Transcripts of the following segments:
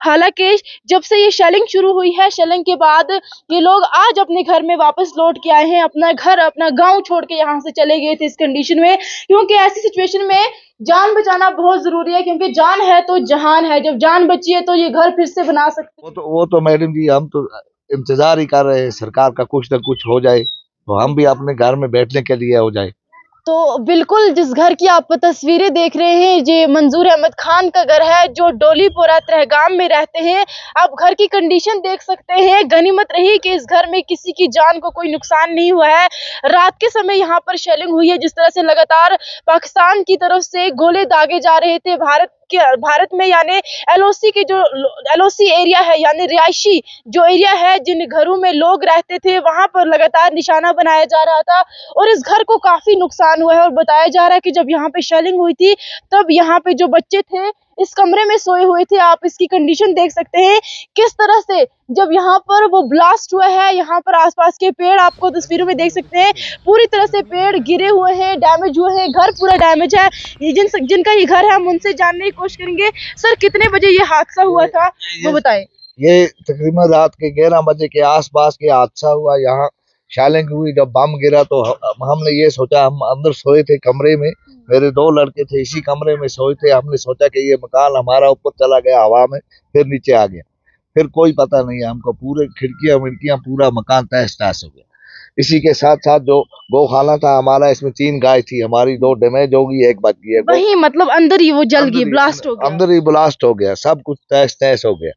हालांकि जब से ये शेलिंग शुरू हुई है, शेलिंग के बाद ये लोग आज अपने घर में वापस लौट के आए हैं। अपना घर, अपना गांव छोड़ के यहाँ से चले गए थे इस कंडीशन में, क्योंकि ऐसी सिचुएशन में जान बचाना बहुत जरूरी है, क्योंकि जान है तो जहान है। जब जान बची है तो ये घर फिर से बना सकते हैं। वो तो मैडम जी, हम तो इंतजार ही कर रहे हैं सरकार का कुछ ना कुछ हो जाए, तो हम भी अपने घर में बैठने के लिए हो जाए। तो बिल्कुल जिस घर की आप तस्वीरें देख रहे हैं, ये मंजूर अहमद खान का घर है, जो डोलीपोरा तहगाम में रहते हैं। आप घर की कंडीशन देख सकते हैं। गनीमत रही कि इस घर में किसी की जान को कोई नुकसान नहीं हुआ है। रात के समय यहाँ पर शेलिंग हुई है। जिस तरह से लगातार पाकिस्तान की तरफ से गोले दागे जा रहे थे भारत में, यानी एलओसी के जो एलओसी एरिया है, यानी रिहायशी जो एरिया है, जिन घरों में लोग रहते थे, वहां पर लगातार निशाना बनाया जा रहा था और इस घर को काफी नुकसान हुआ है। और बताया जा रहा है कि जब यहाँ पे शेलिंग हुई थी, तब यहाँ पे जो बच्चे थे इस कमरे में सोए हुए थे। आप इसकी कंडीशन देख सकते हैं किस तरह से जब यहाँ पर वो ब्लास्ट हुआ है। यहाँ पर आसपास के पेड़ आपको तस्वीरों में देख सकते हैं, पूरी तरह से पेड़ गिरे हुए हैं, डैमेज हुए हैं, घर पूरा डैमेज है। जिनका ये घर है, हम उनसे जानने की कोशिश करेंगे। सर, कितने बजे ये हादसा हुआ था, वो बताएं। ये तकरीबन रात के 11 बजे के आसपास के हादसा हुआ। यहाँ शेलिंग हुई, जब बम गिरा तो हमने ये सोचा, हम अंदर सोए थे कमरे में, मेरे 2 लड़के थे इसी कमरे में सोए थे। हमने सोचा कि ये मकान हमारा ऊपर चला गया हवा में, फिर नीचे आ गया। फिर कोई पता नहीं हमको, पूरे खिड़कियां विड़कियां पूरा मकान तहस नहस हो गया। इसी के साथ साथ जो गौखाना था हमारा, इसमें 3 गाय थी हमारी, 2 डैमेज हो गई, एक बच गई। वही मतलब अंदर ही वो जल गई, ब्लास्ट हो गया। अंदर ही ब्लास्ट हो गया, सब कुछ तहस नहस हो गया।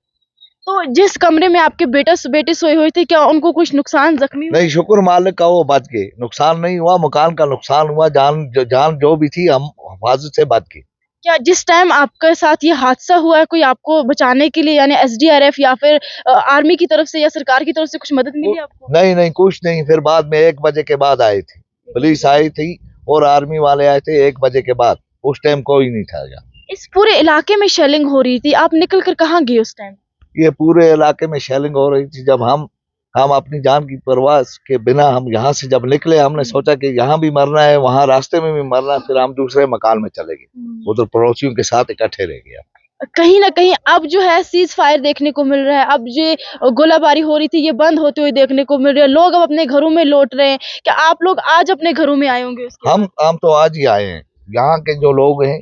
तो जिस कमरे में आपके बेटे सोए हुए थे, क्या उनको कुछ नुकसान, जख्मी हुए? नहीं, शुक्र मालिक का वो बच गए, नुकसान नहीं हुआ। मकान का नुकसान हुआ, जान जो भी थी हम हिफाजत से बच गए। क्या जिस टाइम आपके साथ ये हादसा हुआ है, कोई आपको बचाने के लिए, यानी एसडीआरएफ या फिर आर्मी की तरफ से या सरकार की तरफ से कुछ मदद मिली आपको? नहीं नहीं, कुछ नहीं। फिर बाद में 1 बजे के बाद आई थी पुलिस, आई थी और आर्मी वाले आए थे 1 बजे के बाद। उस टाइम कोई नहीं था यहाँ। इस पूरे इलाके में शेलिंग हो रही थी, आप निकल कर कहाँ गए उस टाइम? ये पूरे इलाके में शेलिंग हो रही थी। जब हम अपनी जान की परवाह के बिना हम यहाँ से जब निकले, हमने सोचा कि यहाँ भी मरना है, वहाँ रास्ते में भी मरना है। फिर हम दूसरे मकान में चले गए, उधर पड़ोसियों के साथ इकट्ठे रह गए। कहीं ना कहीं अब जो है सीज फायर देखने को मिल रहा है। अब ये गोलाबारी हो रही थी, ये बंद होते हुए देखने को मिल रहा है। लोग अब अपने घरों में लौट रहे हैं। क्या आप लोग आज अपने घरों में आए होंगे उसके बाद? हम तो आज ही आए हैं। यहाँ के जो लोग हैं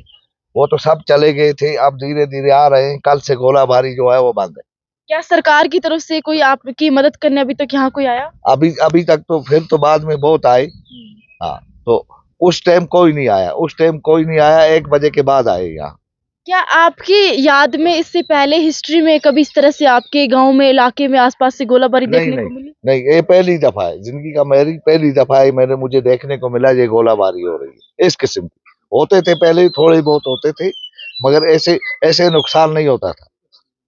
वो तो सब चले गए थे, अब धीरे धीरे आ रहे हैं। कल से गोलाबारी जो है वो बंद है। क्या सरकार की तरफ से कोई आपकी मदद करने अभी तक यहाँ कोई आया? अभी तक तो, फिर तो बाद में बहुत आए। हाँ, तो उस टाइम कोई नहीं आया, उस टाइम कोई नहीं आया। 1 बजे के बाद आए यहाँ। क्या आपकी याद में इससे पहले हिस्ट्री में कभी इस तरह से आपके गांव में, इलाके में आसपास से गोलाबारी देखने को मिली? नहीं, ये पहली दफा है जिंदगी का, मेरी पहली दफा है मुझे देखने को मिला ये गोलाबारी हो रही है इस किस्म की। होते थे पहले, थोड़े बहुत होते थे, मगर ऐसे ऐसे नुकसान नहीं होता था।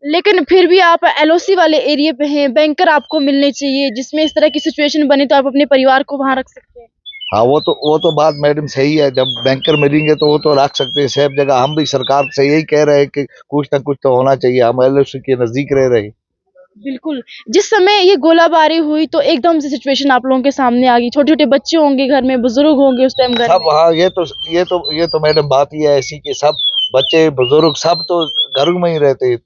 लेकिन फिर भी आप एलओसी वाले एरिया पे हैं, बैंकर आपको मिलने चाहिए। जिसमें इस तरह की सिचुएशन बने तो आप अपने परिवार को वहां रख सकते हैं। हाँ, वो तो बात मैडम सही है। जब बैंकर मिलेंगे तो वो तो रख सकते हैं सेफ जगह। हम भी सरकार से यही कह रहे हैं कि कुछ ना कुछ तो होना चाहिए। हम एलओसी के नजदीक रह रहे हैं। बिल्कुल। जिस समय ये गोलाबारी हुई तो एकदम से सिचुएशन आप लोगों के सामने आ गई। छोटे छोटे बच्चे होंगे घर में, बुजुर्ग होंगे उस टाइम घर सब, में। हाँ, ये तो मैडम बात ही है ऐसी कि सब बच्चे बुजुर्ग सब तो घर में ही रहते हैं।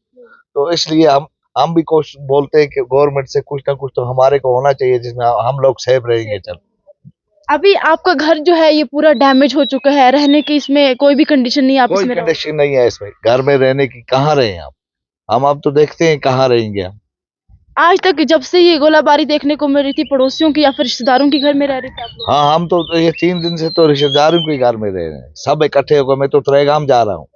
तो इसलिए हम भी कोशिश बोलते हैं कि गवर्नमेंट से कुछ ना कुछ तो हमारे को होना चाहिए, जिसमें हम लोग सेफ रहेंगे। चल, अभी आपका घर जो है ये पूरा डैमेज हो चुका है, रहने की इसमें कोई भी कंडीशन नहीं है, आप कोई इसमें रहो? कंडीशन नहीं है इसमें घर में रहने की। कहाँ रहे हम अब तो देखते हैं कहाँ रहेंगे हम। आज तक जब से ये गोलाबारी देखने को मिल रही थी, पड़ोसियों की या फिर रिश्तेदारों के घर में रह रहे थे आप लोग? हाँ, हम तो ये 3 दिन से तो रिश्तेदारों के घर में रह रहे हैं, सब इकट्ठे होकर। मैं तो तरेगाम जा रहा हूँ।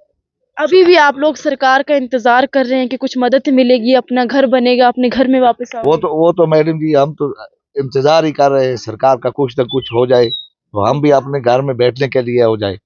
अभी भी आप लोग सरकार का इंतजार कर रहे हैं कि कुछ मदद मिलेगी, अपना घर बनेगा, अपने घर में वापस आओगे? वो तो मैडम जी, हम तो इंतजार ही कर रहे हैं सरकार का कुछ ना कुछ हो जाए, तो हम भी अपने घर में बैठने के लिए हो जाए।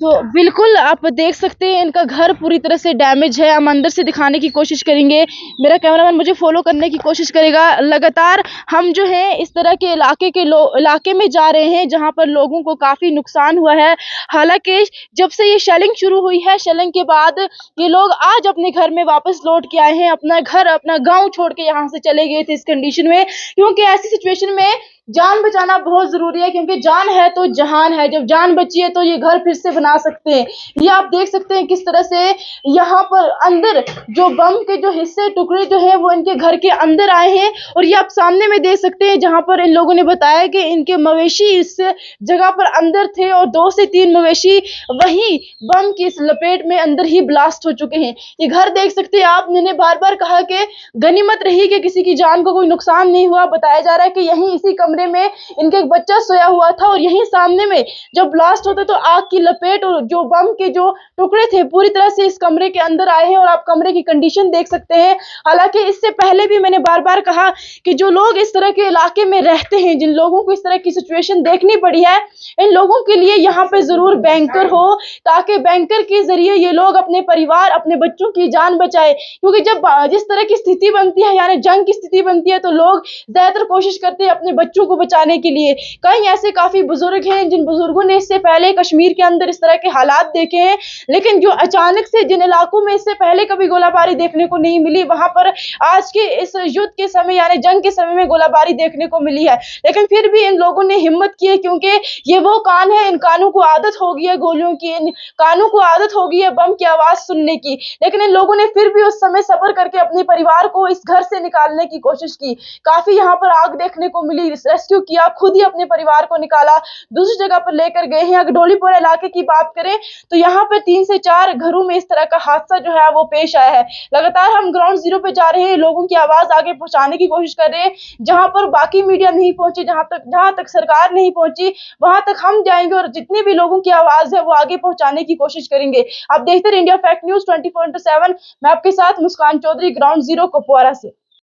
तो बिल्कुल आप देख सकते हैं इनका घर पूरी तरह से डैमेज है। हम अंदर से दिखाने की कोशिश करेंगे, मेरा कैमरामैन मुझे फॉलो करने की कोशिश करेगा। लगातार हम जो है इस तरह के इलाके में जा रहे हैं जहां पर लोगों को काफी नुकसान हुआ है। हालांकि जब से ये शेलिंग शुरू हुई है, शेलिंग के बाद ये लोग आज अपने घर में वापस लौट के आए हैं। अपना घर, अपना गाँव छोड़ के यहाँ से चले गए थे इस कंडीशन में, क्योंकि ऐसी सिचुएशन में जान बचाना बहुत जरूरी है, क्योंकि जान है तो जहान है। जब जान बची है तो ये घर फिर से बना सकते हैं। ये आप देख सकते हैं किस तरह से यहाँ पर अंदर जो बम के जो हिस्से टुकड़े जो है वो इनके घर के अंदर आए हैं। और ये आप सामने में देख सकते हैं जहां पर इन लोगों ने बताया कि इनके मवेशी इस जगह पर अंदर थे और 2 से 3 मवेशी वही बम की इस लपेट में अंदर ही ब्लास्ट हो चुके हैं। ये घर देख सकते हैं आप। मैंने बार बार कहा कि गनीमत रही कि किसी की जान को कोई नुकसान नहीं हुआ। बताया जा रहा है कि यहीं इसी कमरे में इनका एक बच्चा सोया हुआ था और यहीं सामने में जब ब्लास्ट होता तो आग की लपेट और जो बम के जो टुकड़े थे पूरी तरह से इस कमरे के अंदर आए हैं। और आप कमरे की कंडीशन देख सकते हैं। हालांकि इससे पहले भी मैंने बार बार कहा कि जो लोग इस तरह के इलाके में रहते हैं, जिन लोगों को इस तरह की सिचुएशन देखनी पड़ी है, इन लोगों के लिए यहाँ पे जरूर बैंकर हो, ताकि बैंकर के जरिए ये लोग अपने परिवार अपने बच्चों की जान बचाए। क्योंकि जब जिस तरह की स्थिति बनती है, यानी जंग की स्थिति बनती है, तो लोग ज्यादातर कोशिश करते हैं अपने बच्चों को बचाने के लिए। कई ऐसे काफी बुजुर्ग हैं जिन बुजुर्गों ने इससे पहले कश्मीर के अंदर इस तरह के हालात देखे हैं, लेकिन जो अचानक से जिन इलाकों में इससे पहले कभी गोलाबारी देखने को नहीं मिली, वहां पर आज के इस युद्ध के समय यानी जंग के समय में गोलाबारी देखने को मिली है। लेकिन फिर भी इन लोगों ने हिम्मत की है, क्योंकि ये वो कान है, इन कानों को आदत हो गई है गोलियों की, इन कानों को आदत हो गई है बम की आवाज सुनने की। लेकिन इन लोगों ने फिर भी उस समय सब्र करके अपने परिवार को इस घर से निकालने की कोशिश की। काफी यहाँ पर आग देखने को मिली, रेस्क्यू किया, खुद ही अपने परिवार को निकाला, दूसरी जगह पर लेकर गए हैं। अगर डोलीपोरा इलाके की बात करें तो यहाँ पर 3 से 4 घरों में इस तरह का हादसा जो है वो पेश आया है। लगातार हम ग्राउंड जीरो पे जा रहे हैं, लोगों की आवाज आगे पहुंचाने की कोशिश कर रहे हैं। जहां पर बाकी मीडिया नहीं पहुंची, जहां तक सरकार नहीं पहुंची, वहां तक हम जाएंगे और जितने भी लोगों की आवाज है वो आगे पहुंचाने की कोशिश करेंगे। आप देखते रहिए इंडिया फैक्ट न्यूज 24/7। मैं आपके साथ मुस्कान चौधरी, ग्राउंड जीरो कुपवारा से।